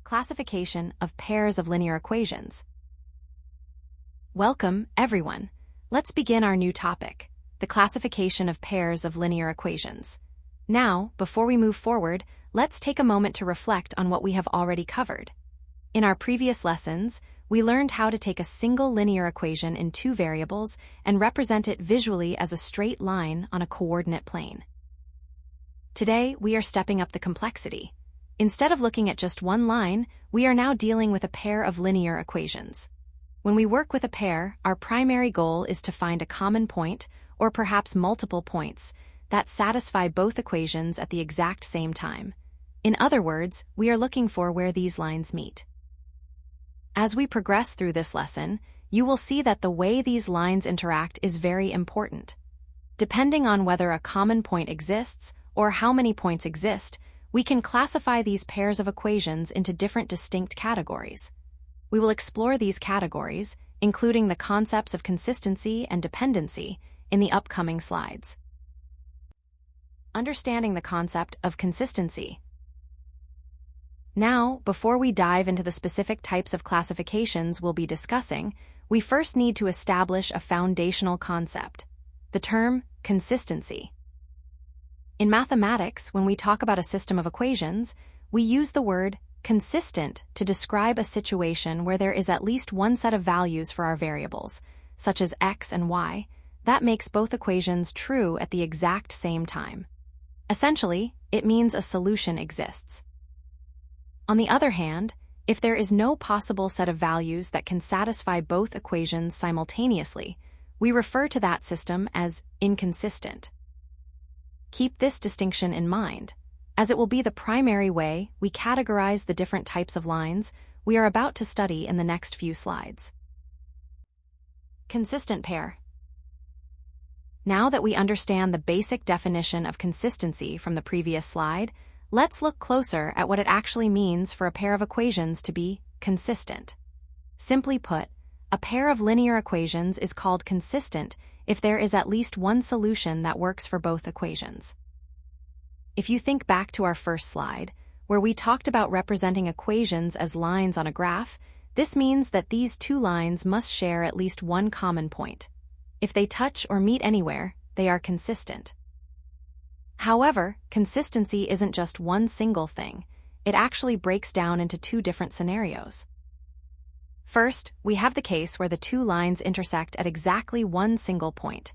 Classification of pairs of linear equations. Welcome, everyone. Let's begin our new topic, the classification of pairs of linear equations. Now, before we move forward, let's take a moment to reflect on what we have already covered. In our previous lessons, we learned how to take a single linear equation in two variables and represent it visually as a straight line on a coordinate plane. Today, we are stepping up the complexity. Instead of looking at just one line, we are now dealing with a pair of linear equations. When we work with a pair, our primary goal is to find a common point, or perhaps multiple points, that satisfy both equations at the exact same time. In other words, we are looking for where these lines meet. As we progress through this lesson, you will see that the way these lines interact is very important. Depending on whether a common point exists or how many points exist, we can classify these pairs of equations into different distinct categories. We will explore these categories, including the concepts of consistency and dependency, in the upcoming slides. Understanding the concept of consistency. Now, before we dive into the specific types of classifications we'll be discussing, we first need to establish a foundational concept, the term consistency. In mathematics, when we talk about a system of equations, we use the word consistent to describe a situation where there is at least one set of values for our variables, such as x and y, that makes both equations true at the exact same time. Essentially, it means a solution exists. On the other hand, if there is no possible set of values that can satisfy both equations simultaneously, we refer to that system as inconsistent. Keep this distinction in mind, as it will be the primary way we categorize the different types of lines we are about to study in the next few slides. Consistent pair. Now that we understand the basic definition of consistency from the previous slide, let's look closer at what it actually means for a pair of equations to be consistent. Simply put, a pair of linear equations is called consistent if there is at least one solution that works for both equations. If you think back to our first slide, where we talked about representing equations as lines on a graph, this means that these two lines must share at least one common point. If they touch or meet anywhere, they are consistent. However, consistency isn't just one single thing. It actually breaks down into two different scenarios. First, we have the case where the two lines intersect at exactly one single point.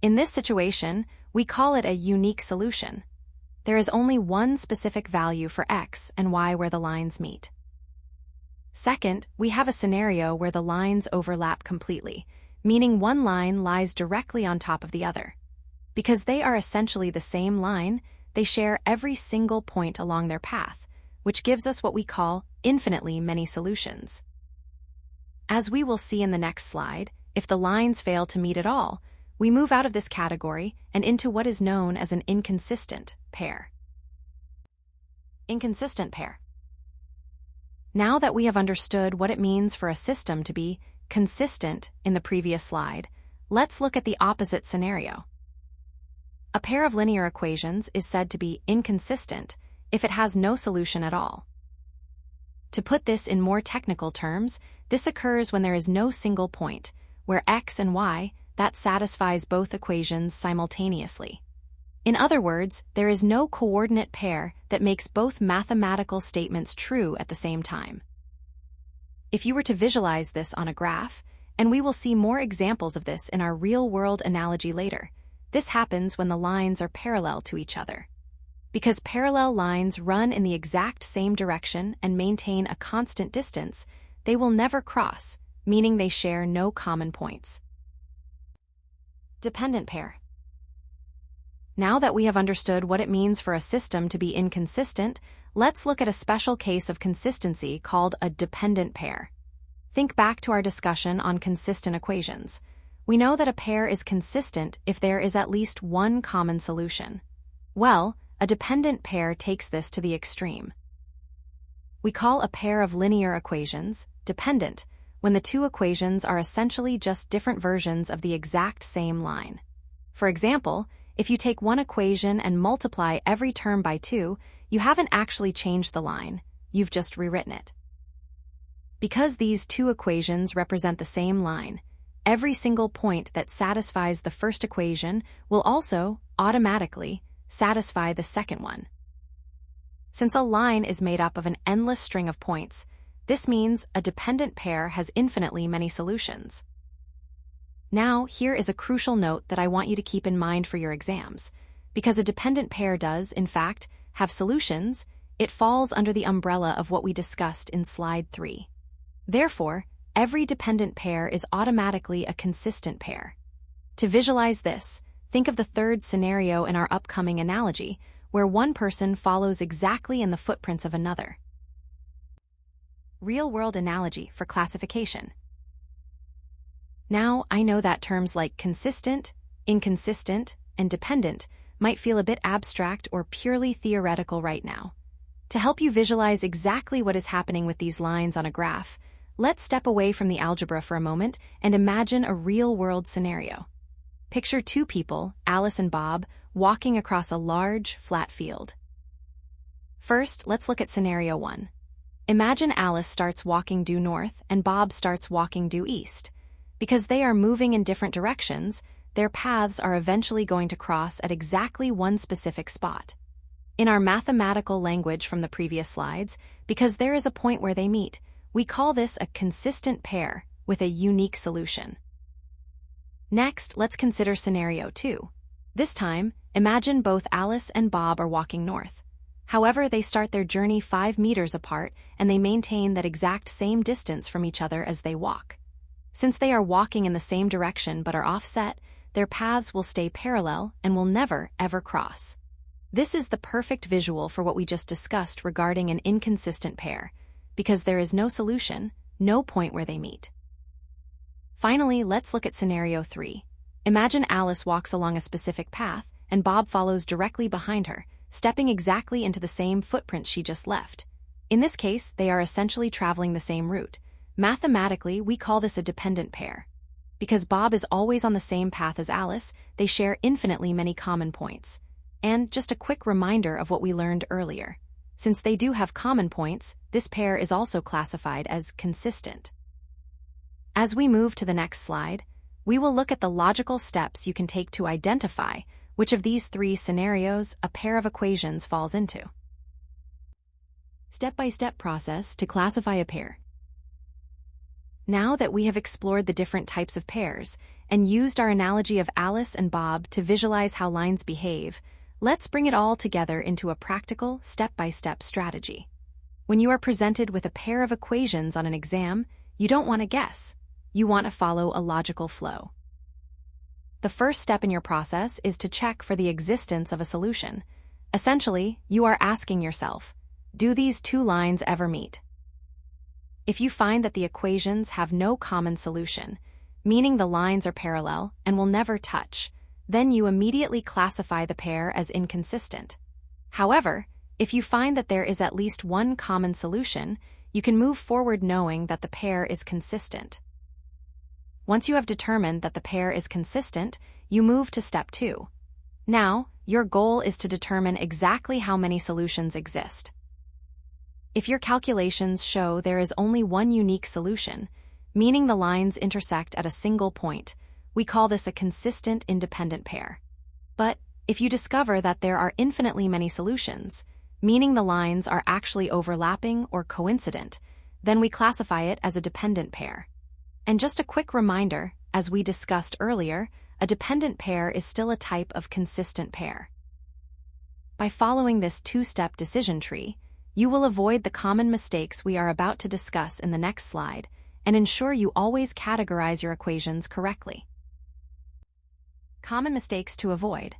In this situation, we call it a unique solution. There is only one specific value for x and y where the lines meet. Second, we have a scenario where the lines overlap completely, meaning one line lies directly on top of the other. Because they are essentially the same line, they share every single point along their path, which gives us what we call infinitely many solutions. As we will see in the next slide, if the lines fail to meet at all, we move out of this category and into what is known as an inconsistent pair. Inconsistent pair. Now that we have understood what it means for a system to be consistent in the previous slide, let's look at the opposite scenario. A pair of linear equations is said to be inconsistent if it has no solution at all. To put this in more technical terms, this occurs when there is no single point, where x and y, that satisfies both equations simultaneously. In other words, there is no coordinate pair that makes both mathematical statements true at the same time. If you were to visualize this on a graph, and we will see more examples of this in our real-world analogy later, this happens when the lines are parallel to each other. Because parallel lines run in the exact same direction and maintain a constant distance, they will never cross, meaning they share no common points. Dependent pair. Now that we have understood what it means for a system to be inconsistent, let's look at a special case of consistency called a dependent pair. Think back to our discussion on consistent equations. We know that a pair is consistent if there is at least one common solution. Well, a dependent pair takes this to the extreme. We call a pair of linear equations dependent when the two equations are essentially just different versions of the exact same line. For example, if you take one equation and multiply every term by 2, you haven't actually changed the line. you've just rewritten it. Because these two equations represent the same line, every single point that satisfies the first equation will also, automatically, satisfy the second one. Since a line is made up of an endless string of points, this means a dependent pair has infinitely many solutions. Now, here is a crucial note that I want you to keep in mind for your exams. Because a dependent pair does, in fact, have solutions, it falls under the umbrella of what we discussed in slide 3. Therefore, every dependent pair is automatically a consistent pair. To visualize this, think of the third scenario in our upcoming analogy, where one person follows exactly in the footprints of another. Real-world analogy for classification. Now, I know that terms like consistent, inconsistent, and dependent might feel a bit abstract or purely theoretical right now. To help you visualize exactly what is happening with these lines on a graph, let's step away from the algebra for a moment and imagine a real-world scenario. Picture two people, Alice and Bob, walking across a large, flat field. First, let's look at scenario 1. Imagine Alice starts walking due north and Bob starts walking due east. Because they are moving in different directions, their paths are eventually going to cross at exactly one specific spot. In our mathematical language from the previous slides, because there is a point where they meet, we call this a consistent pair with a unique solution. Next, let's consider scenario 2. This time, imagine both Alice and Bob are walking north. However, they start their journey 5 meters apart and they maintain that exact same distance from each other as they walk. Since they are walking in the same direction but are offset, their paths will stay parallel and will never, ever cross. This is the perfect visual for what we just discussed regarding an inconsistent pair, because there is no solution, no point where they meet. Finally, let's look at scenario 3. Imagine Alice walks along a specific path and Bob follows directly behind her, stepping exactly into the same footprints she just left. In this case, they are essentially traveling the same route. Mathematically, we call this a dependent pair. Because Bob is always on the same path as Alice, they share infinitely many common points. And just a quick reminder of what we learned earlier. Since they do have common points, this pair is also classified as consistent. As we move to the next slide, we will look at the logical steps you can take to identify which of these 3 scenarios a pair of equations falls into. Step-by-step process to classify a pair. Now that we have explored the different types of pairs and used our analogy of Alice and Bob to visualize how lines behave, let's bring it all together into a practical, step-by-step strategy. When you are presented with a pair of equations on an exam, you don't want to guess. You want to follow a logical flow. The first step in your process is to check for the existence of a solution. Essentially, you are asking yourself, do these 2 lines ever meet? If you find that the equations have no common solution, meaning the lines are parallel and will never touch, then you immediately classify the pair as inconsistent. However, if you find that there is at least one common solution, you can move forward knowing that the pair is consistent. Once you have determined that the pair is consistent, you move to step 2. Now, your goal is to determine exactly how many solutions exist. If your calculations show there is only one unique solution, meaning the lines intersect at a single point, we call this a consistent independent pair. But if you discover that there are infinitely many solutions, meaning the lines are actually overlapping or coincident, then we classify it as a dependent pair. And just a quick reminder, as we discussed earlier, a dependent pair is still a type of consistent pair. By following this 2-step decision tree, you will avoid the common mistakes we are about to discuss in the next slide and ensure you always categorize your equations correctly. Common mistakes to avoid.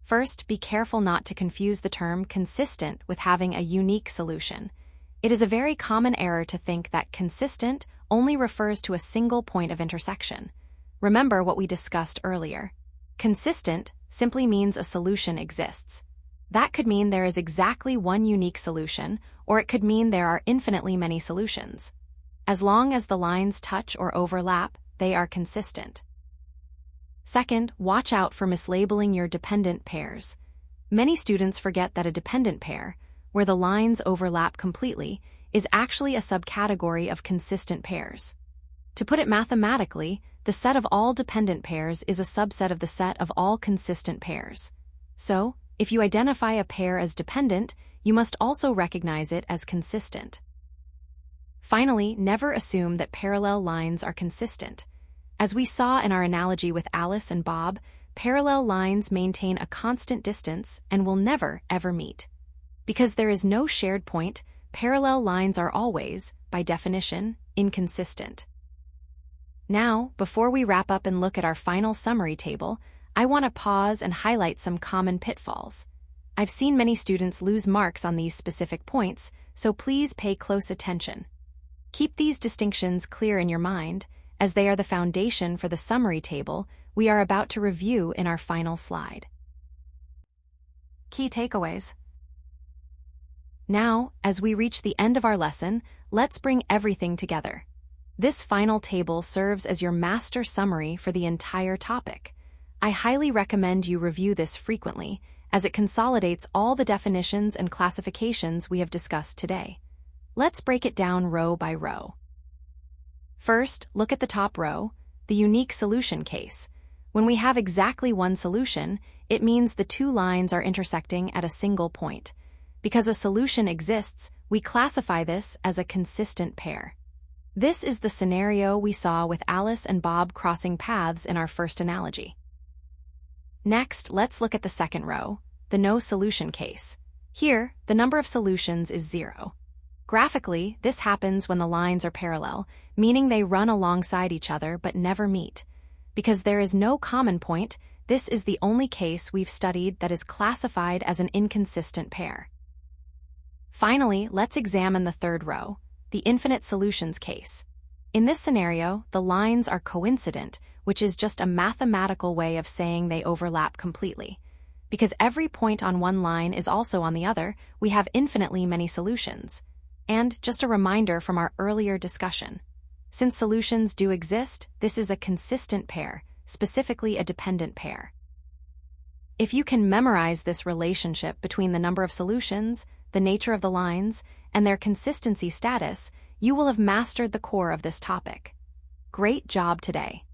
First, be careful not to confuse the term consistent with having a unique solution. It is a very common error to think that consistent only refers to a single point of intersection. Remember what we discussed earlier. Consistent simply means a solution exists. That could mean there is exactly one unique solution, or it could mean there are infinitely many solutions. As long as the lines touch or overlap, they are consistent. Second, watch out for mislabeling your dependent pairs. Many students forget that a dependent pair, where the lines overlap completely, is actually a subcategory of consistent pairs. To put it mathematically, the set of all dependent pairs is a subset of the set of all consistent pairs. So, if you identify a pair as dependent, you must also recognize it as consistent. Finally, never assume that parallel lines are consistent. As we saw in our analogy with Alice and Bob, parallel lines maintain a constant distance and will never, ever meet. Because there is no shared point, parallel lines are always, by definition, inconsistent. Now, before we wrap up and look at our final summary table, I want to pause and highlight some common pitfalls. I've seen many students lose marks on these specific points, so please pay close attention. Keep these distinctions clear in your mind, as they are the foundation for the summary table we are about to review in our final slide. Key takeaways. Now, as we reach the end of our lesson, let's bring everything together. This final table serves as your master summary for the entire topic. I highly recommend you review this frequently, as it consolidates all the definitions and classifications we have discussed today. Let's break it down row by row. First, look at the top row, the unique solution case. When we have exactly one solution, it means the two lines are intersecting at a single point. Because a solution exists, we classify this as a consistent pair. This is the scenario we saw with Alice and Bob crossing paths in our first analogy. Next, let's look at the second row, the no solution case. Here, the number of solutions is 0. Graphically, this happens when the lines are parallel, meaning they run alongside each other but never meet. Because there is no common point, this is the only case we've studied that is classified as an inconsistent pair. Finally, let's examine the third row, the infinite solutions case. In this scenario, the lines are coincident, which is just a mathematical way of saying they overlap completely. Because every point on one line is also on the other, we have infinitely many solutions. And just a reminder from our earlier discussion, since solutions do exist, this is a consistent pair, specifically a dependent pair. If you can memorize this relationship between the number of solutions, the nature of the lines, and their consistency status, you will have mastered the core of this topic. Great job today!